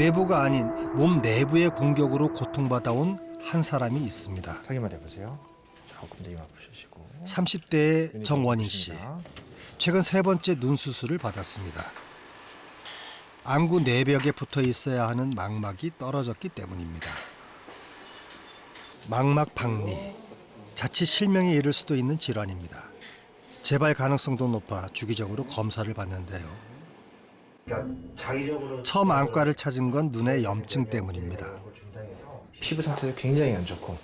외부가 아닌 몸 내부의 공격으로 고통받아온 한 사람이 있습니다. 확인만 해보세요. 조금 더 이마 보시고. 30대의 정원인 씨. 최근 3번째 눈 수술을 받았습니다. 안구 내벽에 붙어 있어야 하는 망막이 떨어졌기 때문입니다. 망막 박리, 자칫 실명에 이를 수도 있는 질환입니다. 재발 가능성도 높아 주기적으로 검사를 받는데요. 처음 안과를 찾은 건 눈의 염증 때문입니다. 피부 상태도 굉장히 안 좋고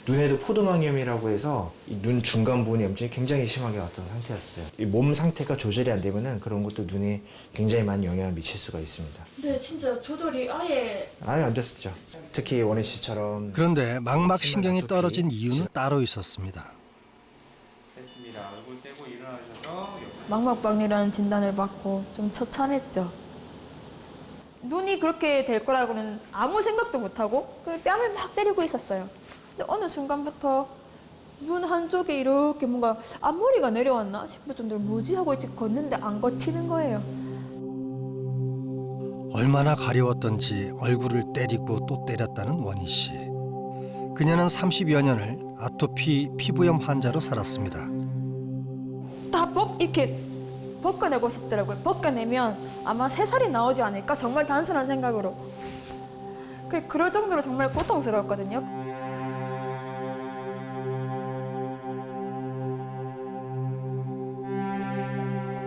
눈에도 포도망염이라고 해서 이 눈 중간 부분 염증이 굉장히 심하게 왔던 상태였어요. 이 몸 상태가 조절이 안 되면은 그런 것도 눈에 굉장히 많은 영향을 미칠 수가 있습니다. 네, 진짜 조절이 아예 안 됐었죠. 특히 원희 씨처럼. 그런데 망막 신경이 떨어진 이유는 따로 있었습니다. 됐습니다. 얼굴 떼고 일어나셔서 망막박리라는 진단을 받고 좀 처참했죠. 눈이 그렇게 될 거라고는 아무 생각도 못하고 그냥 뺨을 막 때리고 있었어요. 근데 어느 순간부터 눈 한쪽에 이렇게 뭔가 앞머리가 내려왔나 싶을 정도로 뭐지 하고 이렇게 걷는데 안 거치는 거예요. 얼마나 가려웠던지 얼굴을 때리고 또 때렸다는 원희 씨. 그녀는 30여 년을 아토피 피부염 환자로 살았습니다. 다 이렇게 벗겨내고 싶더라고요. 벗겨내면 아마 새살이 나오지 않을까? 정말 단순한 생각으로. 그럴 정도로 정말 고통스러웠거든요.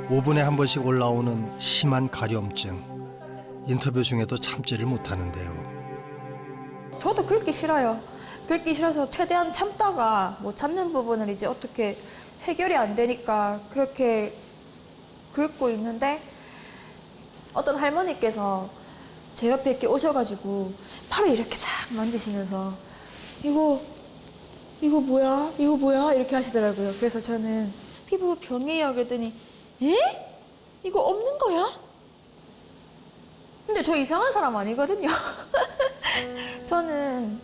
(5분에) 한 번씩 올라오는 심한 가려움증. 인터뷰 중에도 참지를 못하는데요. 저도 긁기 싫어요. 긁기 싫어서 최대한 참다가 못 참는 부분을 이제 어떻게 해결이 안 되니까 그렇게 긁고 있는데 어떤 할머니께서 제 옆에 이렇게 오셔가지고 팔을 이렇게 싹 만지시면서 이거 뭐야? 이거 뭐야? 이렇게 하시더라고요. 그래서 저는 피부 병이에요. 그랬더니 에? 이거 없는 거야? 근데 저 이상한 사람 아니거든요. 저는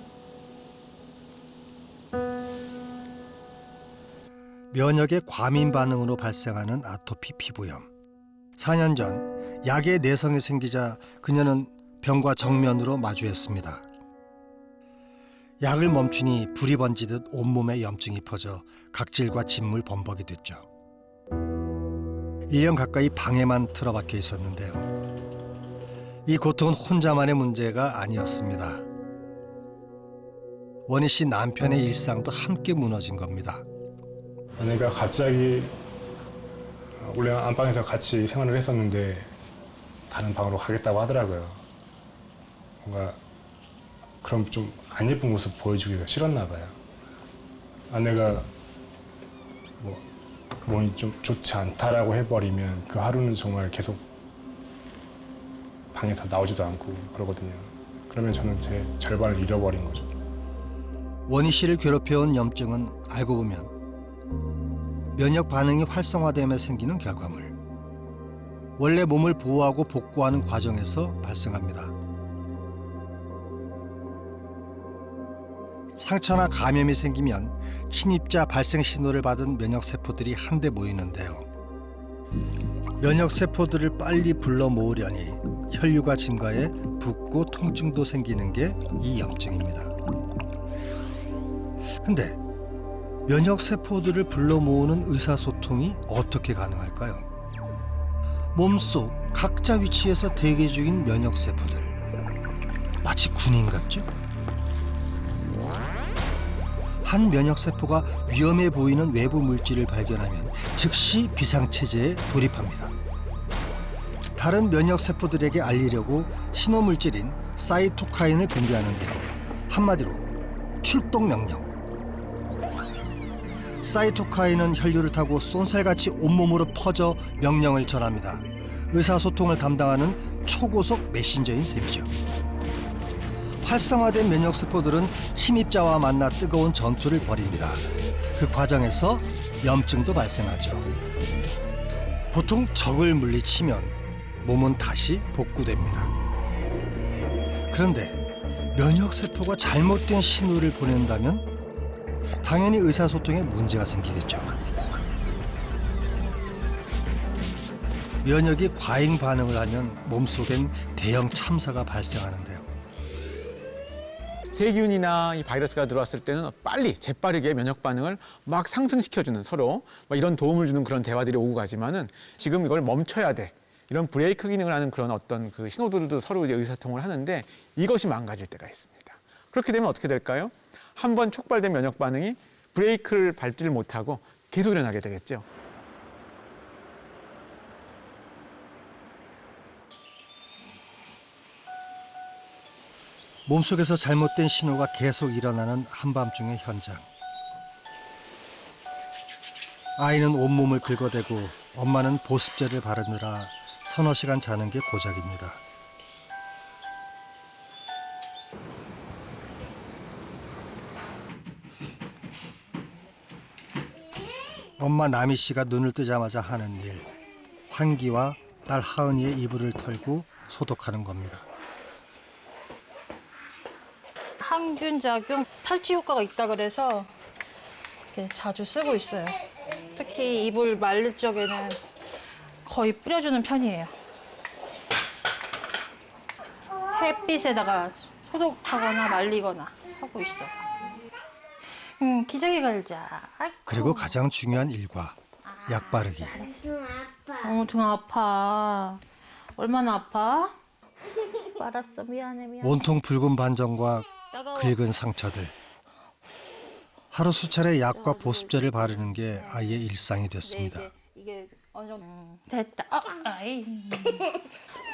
면역의 과민 반응으로 발생하는 아토피 피부염. 4년 전 약의 내성이 생기자 그녀는 병과 정면으로 마주했습니다. 약을 멈추니 불이 번지듯 온몸에 염증이 퍼져 각질과 진물 범벅이 됐죠. 1년 가까이 방에만 틀어박혀 있었는데요. 이 고통은 혼자만의 문제가 아니었습니다. 원희 씨 남편의 일상도 함께 무너진 겁니다. 아내가 갑자기 원래 안방에서 같이 생활을 했었는데 다른 방으로 가겠다고 하더라고요. 뭔가 그럼 좀 안 예쁜 모습 보여주기가 싫었나 봐요. 아내가 몸이 좀 좋지 않다라고 해버리면 그 하루는 정말 계속 방에서 나오지도 않고 그러거든요. 그러면 저는 제 절반을 잃어버린 거죠. 원희 씨를 괴롭혀온 염증은 알고 보면 면역 반응이 활성화되며 생기는 결과물. 원래 몸을 보호하고 복구하는 과정에서 발생합니다. 상처나 감염이 생기면 침입자 발생 신호를 받은 면역세포들이 한데 모이는데요. 면역세포들을 빨리 불러 모으려니 혈류가 증가해 붓고 통증도 생기는 게 이 염증입니다. 근데 면역세포들을 불러 모으는 의사소통이 어떻게 가능할까요? 몸속 각자 위치에서 대기 중인 면역세포들. 마치 군인 같죠? 한 면역세포가 위험해 보이는 외부 물질을 발견하면 즉시 비상체제에 돌입합니다. 다른 면역세포들에게 알리려고 신호물질인 사이토카인을 분비하는데요. 한마디로 출동 명령. 사이토카인은 혈류를 타고 쏜살같이 온몸으로 퍼져 명령을 전합니다. 의사소통을 담당하는 초고속 메신저인 셈이죠. 활성화된 면역세포들은 침입자와 만나 뜨거운 전투를 벌입니다. 그 과정에서 염증도 발생하죠. 보통 적을 물리치면 몸은 다시 복구됩니다. 그런데 면역세포가 잘못된 신호를 보낸다면 당연히 의사소통에 문제가 생기겠죠. 면역이 과잉 반응을 하면 몸속엔 대형 참사가 발생하는데요. 세균이나 이 바이러스가 들어왔을 때는 빨리 재빠르게 면역 반응을 막 상승시켜주는 서로 막 이런 도움을 주는 그런 대화들이 오고 가지만은 지금 이걸 멈춰야 돼. 이런 브레이크 기능을 하는 그런 어떤 그 신호들도 서로 이제 의사소통을 하는데 이것이 망가질 때가 있습니다. 그렇게 되면 어떻게 될까요? 한번 촉발된 면역 반응이 브레이크를 밟지를 못하고 계속 일어나게 되겠죠. 몸속에서 잘못된 신호가 계속 일어나는 한밤중의 현장. 아이는 온몸을 긁어대고 엄마는 보습제를 바르느라 서너 시간 자는 게 고작입니다. 엄마 나미 씨가 눈을 뜨자마자 하는 일, 환기와 딸 하은이의 이불을 털고 소독하는 겁니다. 항균 작용, 탈취 효과가 있다 그래서 이렇게 자주 쓰고 있어요. 특히 이불 말릴 적에는 거의 뿌려주는 편이에요. 햇빛에다가 소독하거나 말리거나 하고 있어요. 기저귀 걸자. 아이고. 그리고 가장 중요한 일과 약 바르기. 등 아파. 얼마나 아파? 알았어, 미안해. 온통 붉은 반점과 따가워. 긁은 상처들. 하루 수차례 약과 보습제를 바르는 게 아이의 일상이 됐습니다. 네, 이게 어느 정도 됐다. 아이.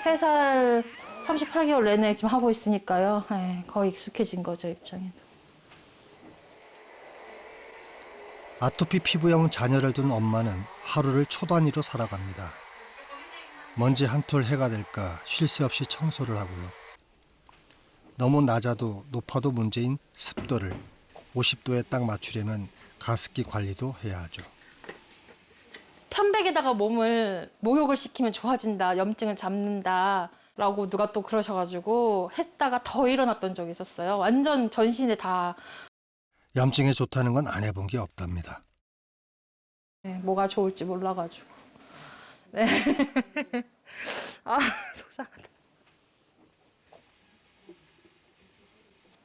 3살 38개월 내내 지금 하고 있으니까요. 네, 거의 익숙해진 거죠, 입장에도. 아토피 피부염 자녀를 둔 엄마는 하루를 초 단위로 살아갑니다. 먼지 한 톨 해가 될까 쉴 새 없이 청소를 하고요. 너무 낮아도 높아도 문제인 습도를 50도에 딱 맞추려면 가습기 관리도 해야 하죠. 편백에다가 몸을 목욕을 시키면 좋아진다, 염증을 잡는다 라고 누가 또 그러셔가지고 했다가 더 일어났던 적이 있었어요. 완전 전신에 다. 염증에 좋다는 건 안 해본 게 없답니다. 네, 뭐가 좋을지 몰라가지고. 네. 아, 속상하다.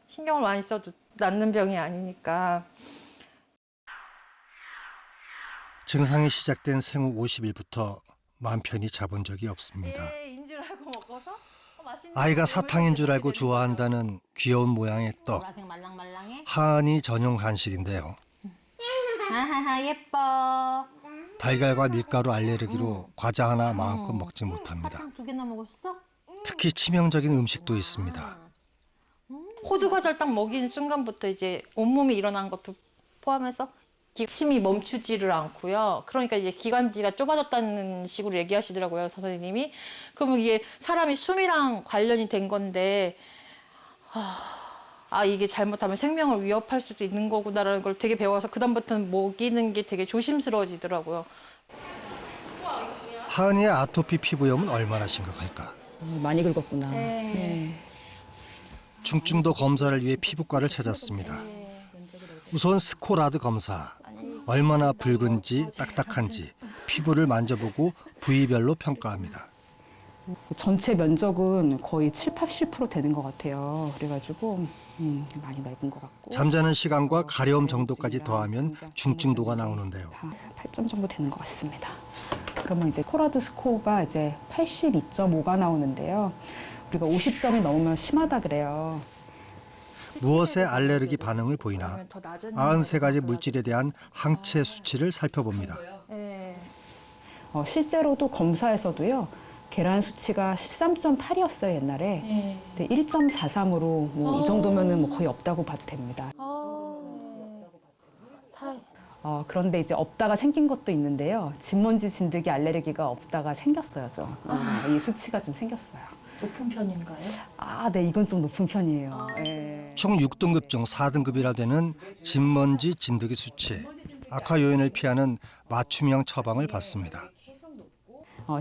신경을 많이 써도 낫는 병이 아니니까. 증상이 시작된 생후 50일부터 마음 편히 자본 적이 없습니다. 인줄 알고 먹어서? 아이가 사탕인 줄 알고 좋아한다는 귀여운 모양의 떡, 보라색 말랑말랑해? 하은이 전용 간식인데요. 하하하 예뻐. 달걀과 밀가루 알레르기로 과자 하나 마음껏 먹지 못합니다. 사탕 2개나 먹었어? 특히 치명적인 음식도 있습니다. 호두 과자를 딱 먹인 순간부터 이제 온몸이 일어난 것도 포함해서 침이 멈추지를 않고요. 그러니까 이제 기관지가 좁아졌다는 식으로 얘기하시더라고요, 선생님이. 그러면 이게 사람이 숨이랑 관련이 된 건데, 이게 잘못하면 생명을 위협할 수도 있는 거구나라는 걸 되게 배워서 그다음부터는 먹이는 게 되게 조심스러워지더라고요. 하은이의 아토피 피부염은 얼마나 심각할까? 많이 긁었구나. 네. 중증도 검사를 위해 피부과를 찾았습니다. 우선 스코라드 검사. 얼마나 붉은지 딱딱한지 피부를 만져보고 부위별로 평가합니다. 전체 면적은 거의 70-80% 되는 것 같아요. 그래가지고 많이 넓은 것 같고. 잠자는 시간과 가려움 정도까지 더하면 중증도가 나오는데요. 8점 정도 되는 것 같습니다. 그러면 이제 코라드 스코어가 이제 82.5가 나오는데요. 우리가 50점이 넘으면 심하다 그래요. 무엇에 알레르기 반응을 보이나 93가지 물질에 대한 항체 수치를 살펴봅니다. 실제로도 검사에서도요. 계란 수치가 13.8이었어요 옛날에. 근데 1.43으로 뭐 이 정도면은 뭐 거의 없다고 봐도 됩니다. 그런데 이제 없다가 생긴 것도 있는데요. 진먼지 진드기 알레르기가 없다가 생겼어요 좀. 이 수치가 좀 생겼어요. 높은 편인가요? 네, 이건 좀 높은 편이에요. 예. 총 6등급 중 4등급이라 되는 진먼지 진드기 수치. 악화 요인을 피하는 맞춤형 처방을 받습니다.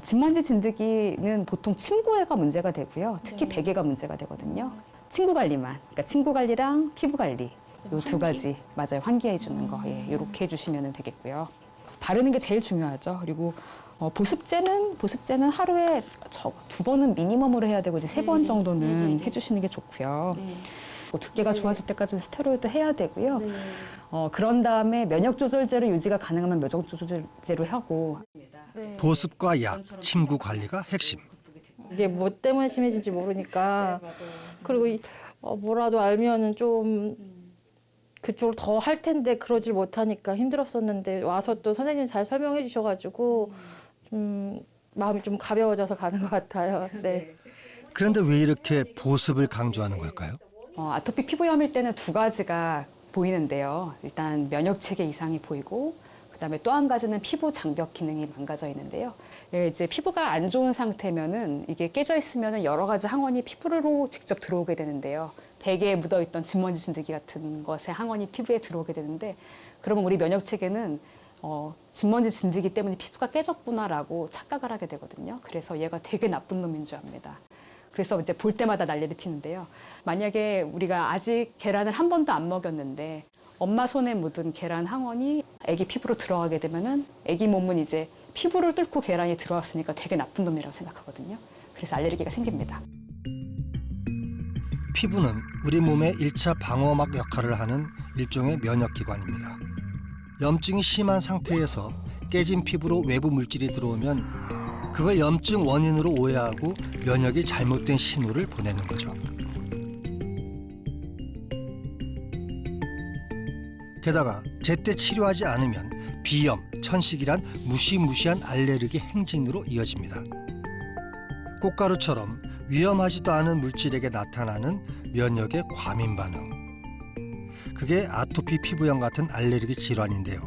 진먼지 진드기는 보통 침구애가 문제가 되고요. 특히 베개가 문제가 되거든요. 침구 관리만. 그러니까 침구 관리랑 피부 관리. 요 2가지 맞아요. 환기해 주는 거. 이렇게 해주시면 되겠고요. 바르는 게 제일 중요하죠. 그리고 보습제는 하루에 2번은 미니멈으로 해야 되고 이제 3번 정도는 해주시는 게 좋고요. 두께가 좋아질 때까지 스테로이드 해야 되고요. 그런 다음에 면역 조절제로 유지가 가능하면 면역 조절제로 하고. 보습과 약, 침구 관리가 핵심. 이게 뭐 때문에 심해진지 모르니까 그리고 뭐라도 알면은 좀 그쪽으로 더 할 텐데 그러질 못하니까 힘들었었는데 와서 또 선생님이 잘 설명해 주셔가지고 좀 마음이 좀 가벼워져서 가는 것 같아요. 네. 그런데 왜 이렇게 보습을 강조하는 걸까요? 아토피 피부염일 때는 2가지가 보이는데요. 일단 면역 체계 이상이 보이고 그다음에 또 한 가지는 피부 장벽 기능이 망가져 있는데요. 이제 피부가 안 좋은 상태면은 이게 깨져 있으면은 여러 가지 항원이 피부로 직접 들어오게 되는데요. 베개에 묻어 있던 진먼지 진드기 같은 것에 항원이 피부에 들어오게 되는데 그러면 우리 면역 체계는 진먼지 진드기 때문에 피부가 깨졌구나라고 착각을 하게 되거든요. 그래서 얘가 되게 나쁜 놈인 줄 압니다. 그래서 이제 볼 때마다 난리를 피는데요. 만약에 우리가 아직 계란을 한 번도 안 먹였는데 엄마 손에 묻은 계란 항원이 아기 피부로 들어가게 되면은 아기 몸은 이제 피부를 뚫고 계란이 들어왔으니까 되게 나쁜 놈이라고 생각하거든요. 그래서 알레르기가 생깁니다. 피부는 우리 몸의 1차 방어막 역할을 하는 일종의 면역기관입니다. 염증이 심한 상태에서 깨진 피부로 외부 물질이 들어오면 그걸 염증 원인으로 오해하고 면역이 잘못된 신호를 보내는 거죠. 게다가 제때 치료하지 않으면 비염, 천식이란 무시무시한 알레르기 행진으로 이어집니다. 꽃가루처럼 위험하지도 않은 물질에게 나타나는 면역의 과민 반응. 그게 아토피 피부염 같은 알레르기 질환인데요.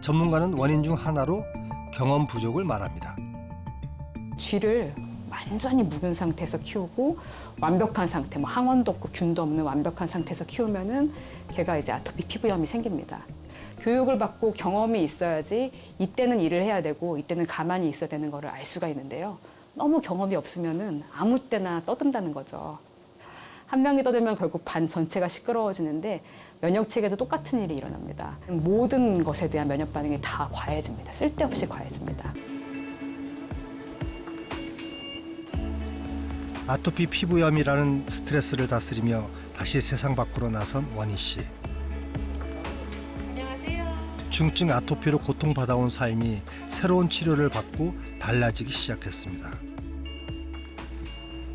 전문가는 원인 중 하나로 경험 부족을 말합니다. 쥐를 완전히 묵은 상태에서 키우고 완벽한 상태, 뭐 항원도 없고 균도 없는 완벽한 상태에서 키우면은 걔가 이제 아토피 피부염이 생깁니다. 교육을 받고 경험이 있어야지 이때는 일을 해야 되고 이때는 가만히 있어야 되는 거를 알 수가 있는데요. 너무 경험이 없으면은 아무 때나 떠든다는 거죠. 한 명이 떠들면 결국 반 전체가 시끄러워지는데 면역 체계도 똑같은 일이 일어납니다. 모든 것에 대한 면역 반응이 다 과해집니다. 쓸데없이 과해집니다. 아토피 피부염이라는 스트레스를 다스리며 다시 세상 밖으로 나선 원희 씨. 중증 아토피로 고통받아온 삶이 새로운 치료를 받고 달라지기 시작했습니다.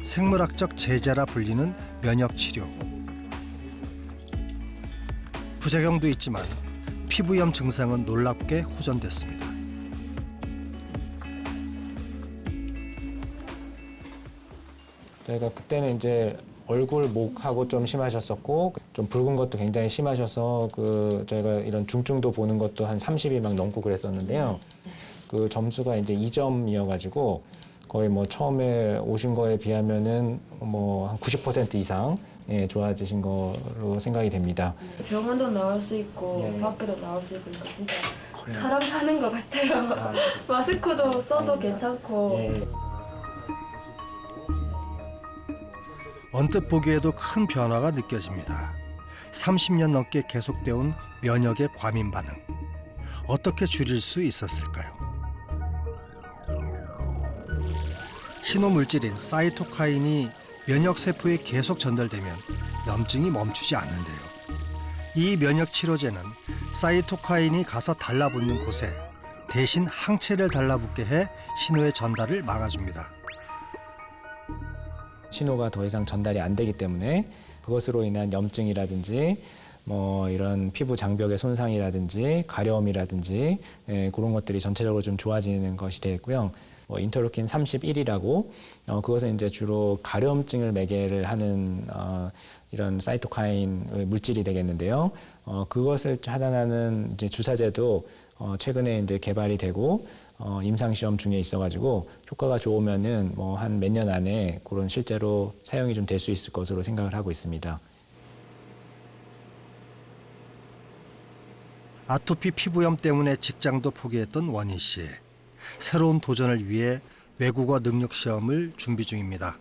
생물학적 제재라 불리는 면역 치료. 부작용도 있지만 피부염 증상은 놀랍게 호전됐습니다. 저희가 그때는 이제 얼굴, 목하고 좀 심하셨었고 좀 붉은 것도 굉장히 심하셔서 저희가 이런 중증도 보는 것도 한 30이 막 넘고 그랬었는데요. 그 점수가 이제 2점이어가지고 거의 뭐 처음에 오신 거에 비하면은 뭐 한 90% 이상 좋아지신 거로 생각이 됩니다. 병원도 나올 수 있고 밖에도 나올 수 있고 진짜 사람 사는 것 같아요. 마스크도 써도 괜찮고. 언뜻 보기에도 큰 변화가 느껴집니다. 30년 넘게 계속되어 온 면역의 과민 반응. 어떻게 줄일 수 있었을까요? 신호물질인 사이토카인이 면역세포에 계속 전달되면 염증이 멈추지 않는데요. 이 면역치료제는 사이토카인이 가서 달라붙는 곳에 대신 항체를 달라붙게 해 신호의 전달을 막아줍니다. 신호가 더 이상 전달이 안 되기 때문에 그것으로 인한 염증이라든지 뭐 이런 피부 장벽의 손상이라든지 가려움이라든지 그런 것들이 전체적으로 좀 좋아지는 것이 되겠고요. 인터루킨 31이라고 그것은 이제 주로 가려움증을 매개를 하는 이런 사이토카인 물질이 되겠는데요. 그것을 차단하는 이제 주사제도 최근에 이제 개발이 되고 임상 시험 중에 있어가지고 효과가 좋으면은 뭐 한 몇 년 안에 그런 실제로 사용이 좀 될 수 있을 것으로 생각을 하고 있습니다. 아토피 피부염 때문에 직장도 포기했던 원희 씨. 새로운 도전을 위해 외국어 능력 시험을 준비 중입니다.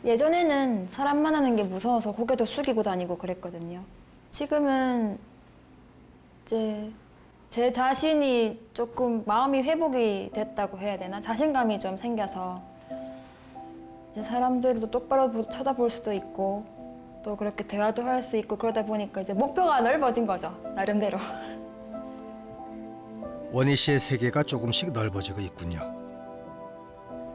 예전에는 사람 만나는 게 무서워서 고개도 숙이고 다니고 그랬거든요. 지금은 이제 제 자신이 조금 마음이 회복이 됐다고 해야 되나? 자신감이 좀 생겨서 이제 사람들도 똑바로 쳐다볼 수도 있고 또 그렇게 대화도 할 수 있고 그러다 보니까 이제 목표가 넓어진 거죠, 나름대로. 원희 씨의 세계가 조금씩 넓어지고 있군요.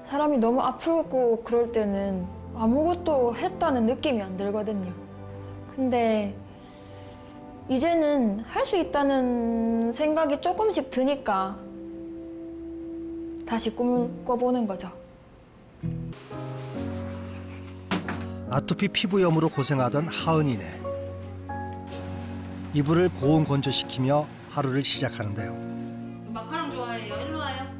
사람이 너무 아프고 그럴 때는 아무것도 했다는 느낌이 안 들거든요. 근데 이제는 할 수 있다는 생각이 조금씩 드니까 다시 꿈을 꿔보는 거죠. 아토피 피부염으로 고생하던 하은이네. 이불을 고온 건조시키며 하루를 시작하는데요. 마카롱 좋아해요. 일로 와요.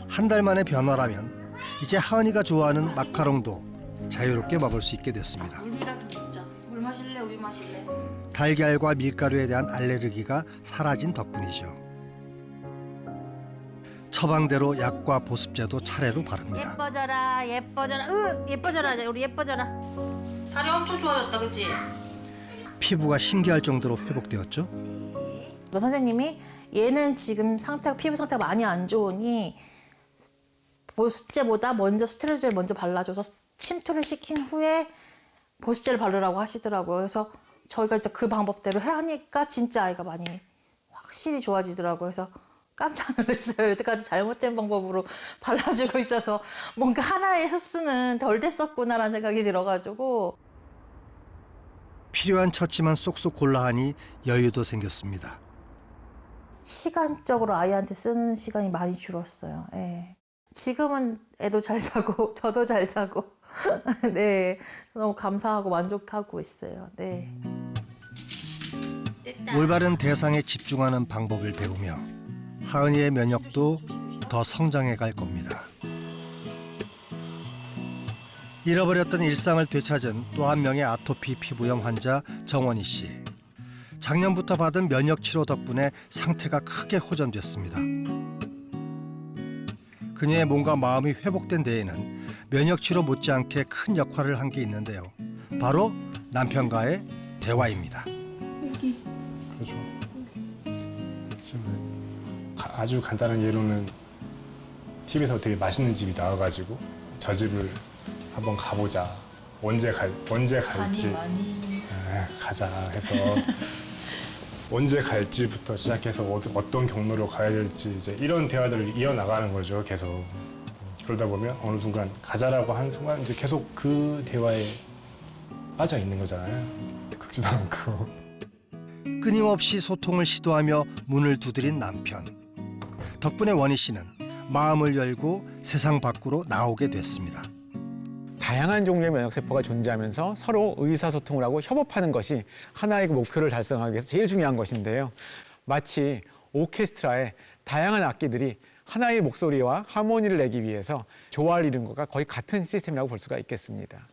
한 달 만의 변화라면 이제 하은이가 좋아하는 마카롱도 자유롭게 먹을 수 있게 됐습니다. 물이라도 먹자. 물 마실래? 우유 마실래? 달걀과 밀가루에 대한 알레르기가 사라진 덕분이죠. 처방대로 약과 보습제도 차례로 바릅니다. 예뻐져라, 예뻐져라. 예뻐져라. 우리 예뻐져라. 다리 엄청 좋아졌다, 그치? 피부가 신기할 정도로 회복되었죠. 선생님이 얘는 지금 피부 상태가 많이 안 좋으니 보습제보다 먼저 스테로이드를 먼저 발라줘서 침투를 시킨 후에 보습제를 바르라고 하시더라고요. 그래서 저희가 이제 그 방법대로 하니까 진짜 아이가 많이 확실히 좋아지더라고요. 그래서 깜짝 놀랐어요. 여태까지 잘못된 방법으로 발라주고 있어서 뭔가 하나의 흡수는 덜 됐었구나라는 생각이 들어가지고. 필요한 처치만 쏙쏙 골라 하니 여유도 생겼습니다. 시간적으로 아이한테 쓰는 시간이 많이 줄었어요. 예. 지금은 애도 잘 자고 저도 잘 자고 네, 너무 감사하고 만족하고 있어요. 네. 올바른 대상에 집중하는 방법을 배우며 하은이의 면역도 더 성장해 갈 겁니다. 잃어버렸던 일상을 되찾은 또 한 명의 아토피 피부염 환자 정원희 씨. 작년부터 받은 면역 치료 덕분에 상태가 크게 호전됐습니다. 그녀의 몸과 마음이 회복된 데에는 면역 치료 못지않게 큰 역할을 한 게 있는데요. 바로 남편과의 대화입니다. 그렇죠. 지금 아주 간단한 예로는 TV에서 되게 맛있는 집이 나와가지고 저 집을 한번 가보자. 언제 갈지 가자 해서 언제 갈지부터 시작해서 어떤 경로로 가야 될지 이제 이런 대화들을 이어나가는 거죠. 계속. 그러다 보면 어느 순간 가자라고 하는 순간 이제 계속 그 대화에 빠져 있는 거잖아요. 긁지도 않고. 끊임없이 소통을 시도하며 문을 두드린 남편. 덕분에 원희 씨는 마음을 열고 세상 밖으로 나오게 됐습니다. 다양한 종류의 면역세포가 존재하면서 서로 의사소통을 하고 협업하는 것이 하나의 목표를 달성하기 위해서 제일 중요한 것인데요. 마치 오케스트라의 다양한 악기들이 하나의 목소리와 하모니를 내기 위해서 조화를 이룬 것과 거의 같은 시스템이라고 볼 수가 있겠습니다.